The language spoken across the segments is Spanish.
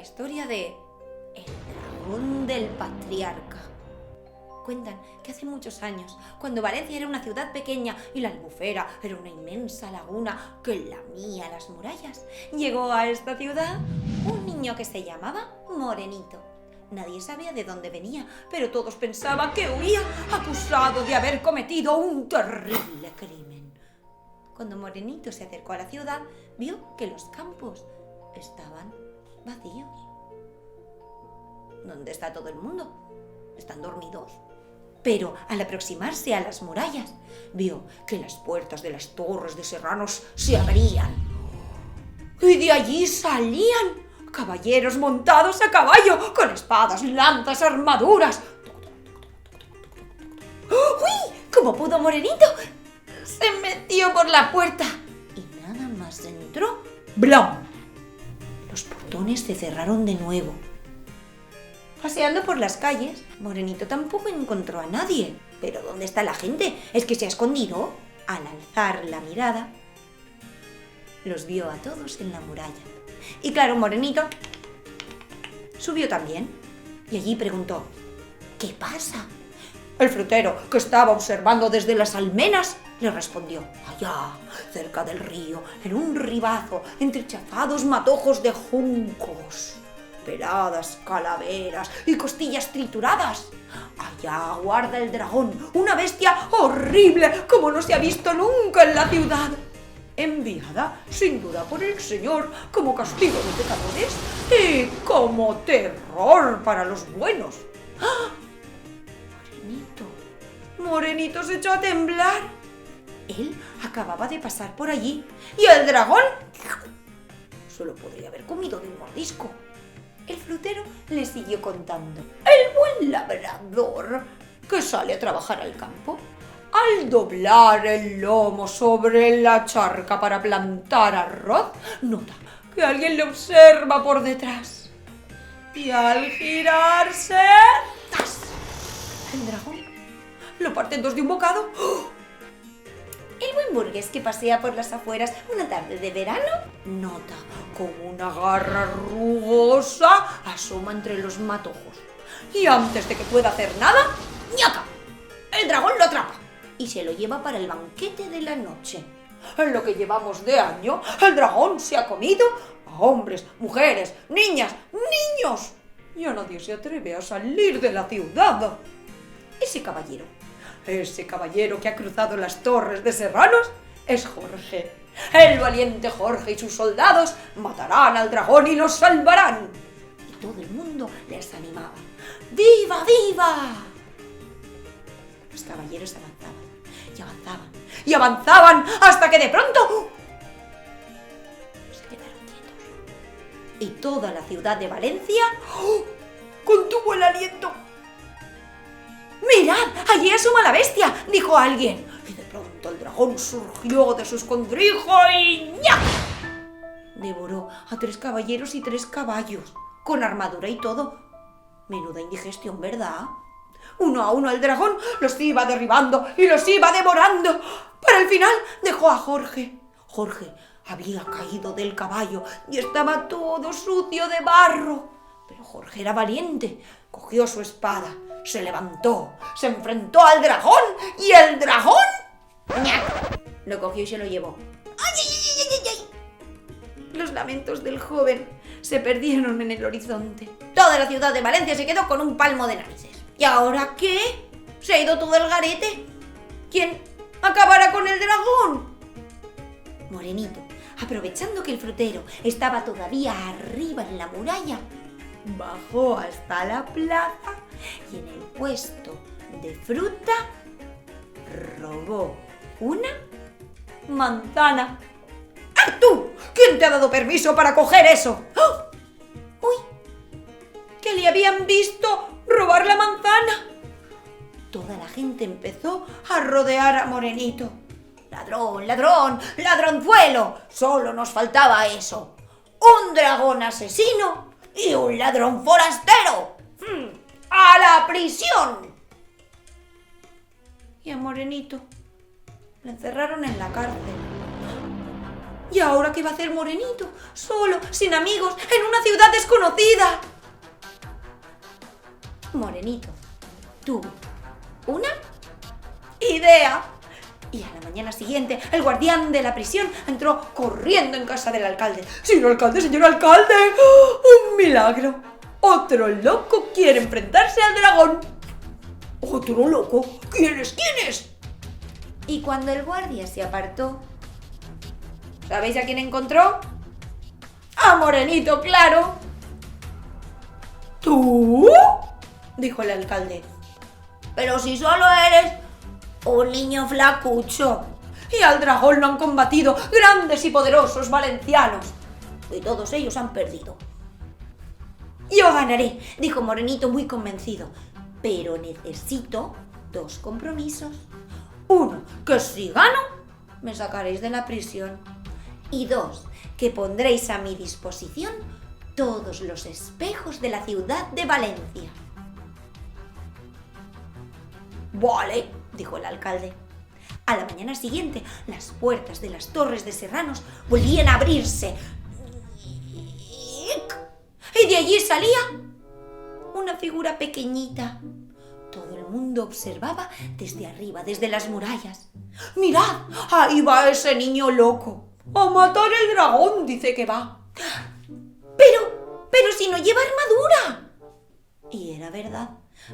historia de El dragón del patriarca. Cuentan que hace muchos años, cuando Valencia era una ciudad pequeña y la Albufera era una inmensa laguna que lamía las murallas, llegó a esta ciudad un niño que se llamaba Morenito. Nadie sabía de dónde venía, pero todos pensaban que huía, acusado de haber cometido un terrible crimen. Cuando Morenito se acercó a la ciudad, vio que los campos estaban vacíos. ¿Dónde está todo el mundo? Están dormidos. Pero al aproximarse a las murallas, vio que las puertas de las torres de serranos se abrían. Y de allí salían caballeros montados a caballo, con espadas, lanzas, armaduras. ¡Uy! ¿Cómo pudo Morenito? Se metió por la puerta y nada más entró. ¡Blam! Los portones se cerraron de nuevo. Paseando por las calles, Morenito tampoco encontró a nadie. ¿Pero dónde está la gente? ¿Es que se ha escondido? Al alzar la mirada, los vio a todos en la muralla. Y claro, Morenito subió también y allí preguntó: ¿qué pasa? El frutero, que estaba observando desde las almenas, le respondió: allá, cerca del río, en un ribazo, entre chafados matojos de juncos, peladas calaveras y costillas trituradas, allá guarda el dragón, una bestia horrible como no se ha visto nunca en la ciudad, enviada sin duda por el Señor como castigo de pecadores y como terror para los buenos. ¡Ah! Morenito se echó a temblar. Él acababa de pasar por allí y el dragón solo podría haber comido de un mordisco. El frutero le siguió contando: el buen labrador que sale a trabajar al campo, al doblar el lomo sobre la charca para plantar arroz, nota que alguien le observa por detrás. Y al girarse, ¡tas!, el dragón lo parte en dos de un bocado. ¡Oh! El buen burgués que pasea por las afueras una tarde de verano nota como una garra rugosa asoma entre los matojos. Y antes de que pueda hacer nada, ¡ñaca!, el dragón lo atrapa y se lo lleva para el banquete de la noche. En lo que llevamos de año, el dragón se ha comido a hombres, mujeres, niñas, niños. Y a nadie se atreve a salir de la ciudad. Ese caballero que ha cruzado las torres de serranos es Jorge. El valiente Jorge y sus soldados matarán al dragón y nos salvarán. Y todo el mundo les animaba: ¡viva, viva! Los caballeros avanzaban y avanzaban y avanzaban hasta que de pronto se quedaron quietos. Y toda la ciudad de Valencia contuvo el aliento. ¡Mirad! ¡Allí asoma la bestia!, dijo alguien. Y de pronto el dragón surgió de su escondrijo y ¡ña! Devoró a 3 caballeros y 3 caballos, con armadura y todo. Menuda indigestión, ¿verdad? Uno a uno el dragón los iba derribando y los iba devorando. Pero al final dejó a Jorge. Jorge había caído del caballo y estaba todo sucio de barro. Pero Jorge era valiente. Cogió su espada, se levantó, se enfrentó al dragón y el dragón ¡ñac!, lo cogió y se lo llevó. ¡Ay, ay, ay, ay, ay! Los lamentos del joven se perdieron en el horizonte. Toda la ciudad de Valencia se quedó con un palmo de narices. ¿Y ahora qué? ¿Se ha ido todo el garete? ¿Quién acabará con el dragón? Morenito, aprovechando que el frutero estaba todavía arriba en la muralla, bajó hasta la plaza y en el puesto de fruta robó una manzana. ¡Ay, tú! ¿Quién te ha dado permiso para coger eso? ¡Oh! ¡Uy! ¡Que le habían visto robar la manzana! Toda la gente empezó a rodear a Morenito. ¡Ladrón, ladrón, ladronzuelo! Solo nos faltaba eso. ¡Un dragón asesino y un ladrón forastero! ¡A la prisión! Y a Morenito le encerraron en la cárcel. ¿Y ahora qué va a hacer Morenito? Solo, sin amigos, en una ciudad desconocida. Morenito tuvo una idea. Y a la mañana siguiente, el guardián de la prisión entró corriendo en casa del alcalde. ¡Señor alcalde, señor alcalde! ¡Oh, ¡un milagro! Otro loco quiere enfrentarse al dragón. ¿Otro loco? ¿Quién es? ¿Quién es? Y cuando el guardia se apartó, ¿sabéis a quién encontró? ¡A Morenito, claro! ¿Tú? Dijo el alcalde. Pero si solo eres un niño flacucho. Y al dragón lo han combatido grandes y poderosos valencianos. Y todos ellos han perdido. Yo ganaré, dijo Morenito muy convencido. Pero necesito 2 compromisos. 1, que si gano, me sacaréis de la prisión. Y 2, que pondréis a mi disposición todos los espejos de la ciudad de Valencia. Vale, dijo el alcalde. A la mañana siguiente, las puertas de las torres de Serranos volvían a abrirse. Y de allí salía una figura pequeñita. Todo el mundo observaba desde arriba, desde las murallas. ¡Mirad! Ahí va ese niño loco. A matar el dragón, dice que va. Pero si no lleva armadura. Y era verdad.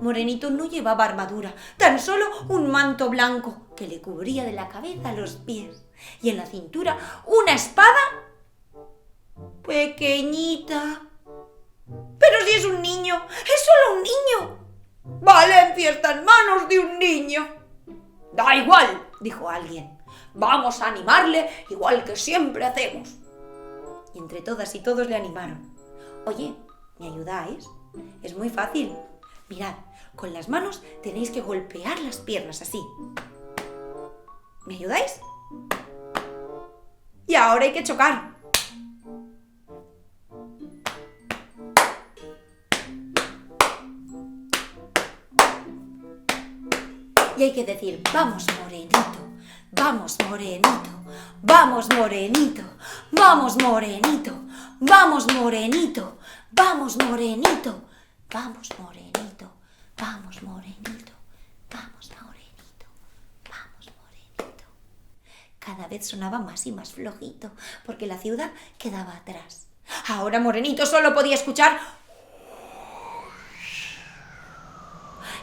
Morenito no llevaba armadura, tan solo un manto blanco que le cubría de la cabeza a los pies. Y en la cintura una espada pequeñita. Pero si es un niño, es solo un niño. Valencia está en manos de un niño. Da igual, dijo alguien. Vamos a animarle igual que siempre hacemos. Y entre todas y todos le animaron. Oye, ¿me ayudáis? Es muy fácil. Mirad, con las manos tenéis que golpear las piernas así. ¿Me ayudáis? Y ahora hay que chocar. Y hay que decir, vamos Morenito, vamos Morenito, vamos Morenito, vamos Morenito, vamos Morenito, vamos Morenito, vamos Morenito, vamos Morenito, vamos Morenito, vamos Morenito. Cada vez sonaba más y más flojito, porque la ciudad quedaba atrás. Ahora Morenito solo podía escuchar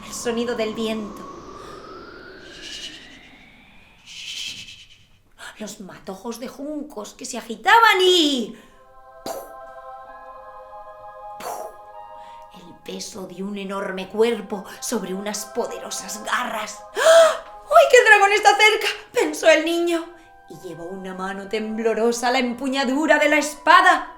el sonido del viento. Los matojos de juncos que se agitaban y... el peso de un enorme cuerpo sobre unas poderosas garras. ¡Ay, que el dragón está cerca!, pensó el niño, y llevó una mano temblorosa a la empuñadura de la espada.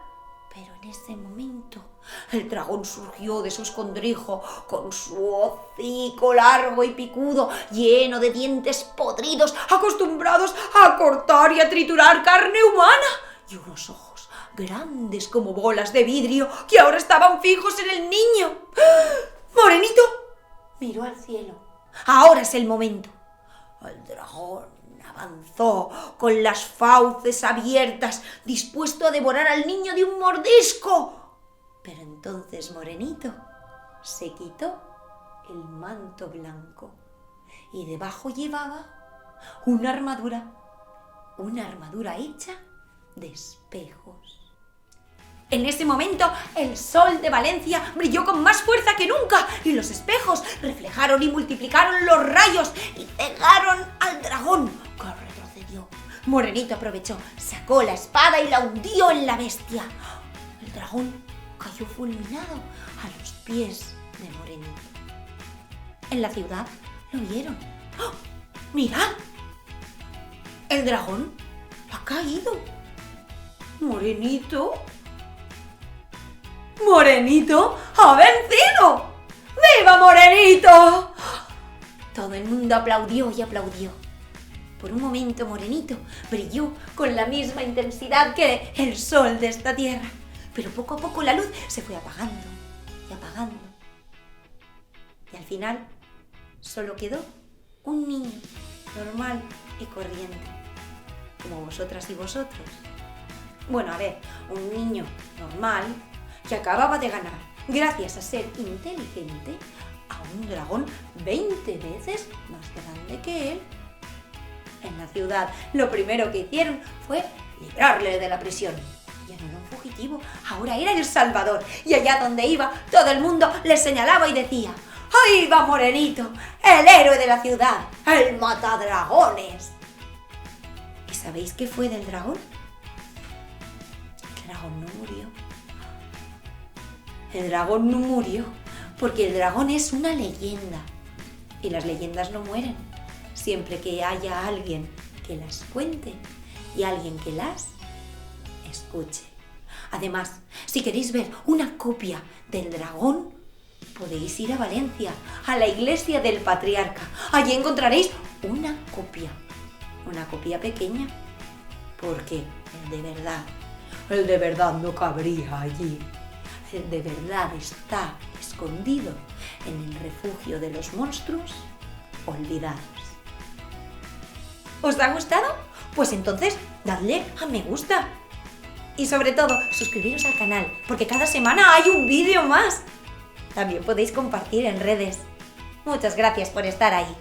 Pero en ese momento el dragón surgió de su escondrijo con su hocico largo y picudo, lleno de dientes podridos, acostumbrados a cortar y a triturar carne humana, y unos ojos grandes como bolas de vidrio que ahora estaban fijos en el niño. Morenito miró al cielo. Ahora es el momento. El dragón avanzó con las fauces abiertas, dispuesto a devorar al niño de un mordisco. Pero entonces Morenito se quitó el manto blanco y debajo llevaba una armadura hecha de espejos. En ese momento el sol de Valencia brilló con más fuerza que nunca y los espejos reflejaron y multiplicaron los rayos y cegaron al dragón, que retrocedió. Morenito aprovechó, sacó la espada y la hundió en la bestia. El dragón cayó fulminado a los pies de Morenito. En la ciudad lo vieron. ¡Oh! ¡Mirad! El dragón ha caído. Morenito ha vencido. ¡Viva Morenito! Todo el mundo aplaudió y aplaudió. Por un momento Morenito brilló con la misma intensidad que el sol de esta tierra. Pero poco a poco la luz se fue apagando y apagando. Y al final solo quedó un niño normal y corriente. como vosotras y vosotros. Bueno, a ver, un niño normal que acababa de ganar, gracias a ser inteligente, a un dragón 20 veces más grande que él. En la ciudad, lo primero que hicieron fue librarle de la prisión. Ya no era un fugitivo, ahora era el Salvador. Y allá donde iba, todo el mundo le señalaba y decía: ¡ahí va Morenito, el héroe de la ciudad, el matadragones! ¿Y sabéis qué fue del dragón? El dragón no murió. El dragón no murió porque el dragón es una leyenda. Y las leyendas no mueren, siempre que haya alguien que las cuente y alguien que las escuche. Además, si queréis ver una copia del dragón, podéis ir a Valencia, a la iglesia del patriarca. Allí encontraréis una copia pequeña, porque el de verdad no cabría allí. El de verdad está escondido en el refugio de los monstruos olvidados. ¿Os ha gustado? Pues entonces dadle a me gusta. Y sobre todo, suscribiros al canal, porque cada semana hay un vídeo más. También podéis compartir en redes. Muchas gracias por estar ahí.